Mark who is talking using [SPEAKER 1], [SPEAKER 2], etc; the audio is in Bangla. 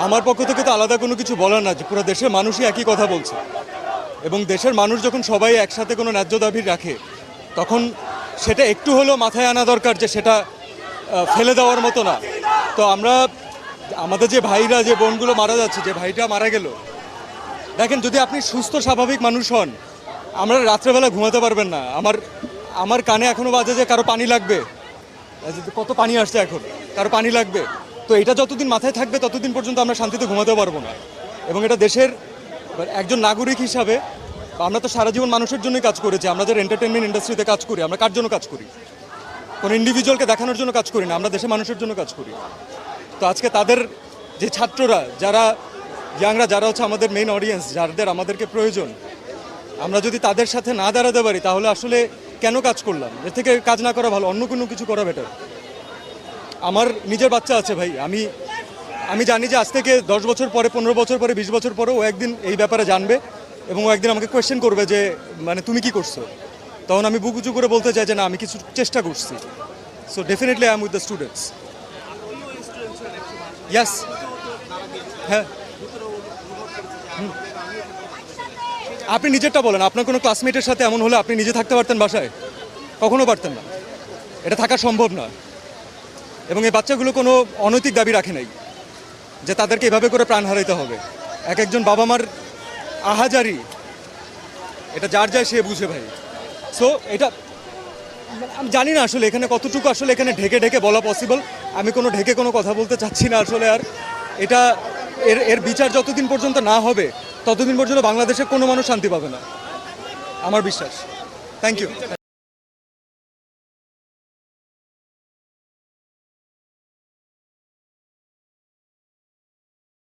[SPEAKER 1] আমার পক্ষ থেকে তো আলাদা কোনো কিছু বলার না, যে পুরো দেশের মানুষই একই কথা বলছে, এবং দেশের মানুষ যখন সবাই একসাথে কোনো ন্যায্য দাবি রাখে তখন সেটা একটু হলেও মাথায় আনা দরকার যে সেটা ফেলে দেওয়ার মতো না। তো আমরা আমাদের যে ভাইরা, যে বোনগুলো মারা যাচ্ছে, যে ভাইটা মারা গেল, দেখেন যদি আপনি সুস্থ স্বাভাবিক মানুষ হন, আমরা রাত্রেবেলা ঘুমাতে পারবেন না। আমার কানে এখনও বাজে যে কারো পানি লাগবে, কত পানি আসছে এখন, কারো পানি লাগবে। তো এটা যতদিন মাথায় থাকবে ততদিন পর্যন্ত আমরা শান্তিতে ঘুমাতে পারবো না। এবং এটা দেশের একজন নাগরিক হিসাবে আমরা তো সারা জীবন মানুষের জন্যই কাজ করেছি। আমরা যারা এন্টারটেনমেন্ট ইন্ডাস্ট্রিতে কাজ করি, আমরা কার জন্য কাজ করি? কোনো ইন্ডিভিজুয়ালকে দেখানোর জন্য কাজ করি না, আমরা দেশের মানুষের জন্য কাজ করি। তো আজকে তাদের যে ছাত্ররা, যারা ইয়াংরা, যারা হচ্ছে আমাদের মেইন অডিয়েন্স, যাদের আমাদেরকে প্রয়োজন, আমরা যদি তাদের সাথে না দাঁড়াতে পারি তাহলে আসলে কেন কাজ করলাম? এর থেকে কাজ না করা ভালো, অন্য কোনো কিছু করা বেটার। আমার নিজের বাচ্চা আছে ভাই, আমি জানি যে আজ থেকে 10 বছর পরে, 15 বছর পরে, 20 বছর পরে ও একদিন এই ব্যাপারে জানবে এবং ও একদিন আমাকে কোয়েশ্চেন করবে যে মানে তুমি কি করছো। তখন আমি বুক উঁচু করে বলতে চাই যে না, আমি কিছু চেষ্টা করছি। So definitely I am with the students. Yes, হ্যাঁ। আপনি নিজেরটা বলেন, আপনার কোনো ক্লাসমেটের সাথে এমন হলে আপনি নিজে থাকতে পারতেন বাসায়? কখনো পারতেন না, এটা থাকা সম্ভব না। এবং এই বাচ্চাগুলো কোনো অনৈতিক দাবি রাখে নাই যে তাদেরকে এভাবে করে প্রাণ হারাইতে হবে। এক একজন বাবা মার আহাজারি, এটা যার যায় সে বুঝে ভাই। সো এটা আমি জানি না আসলে এখানে কতটুকু আসলে এখানে ঢেকে ঢেকে বলা পসিবল। আমি কোনো ঢেকে কোনো কথা বলতে চাচ্ছি না আসলে। আর এটা এর বিচার যতদিন পর্যন্ত না হবে ততদিন পর্যন্ত বাংলাদেশের কোনো মানুষ শান্তি পাবে না, আমার বিশ্বাস। Thank you.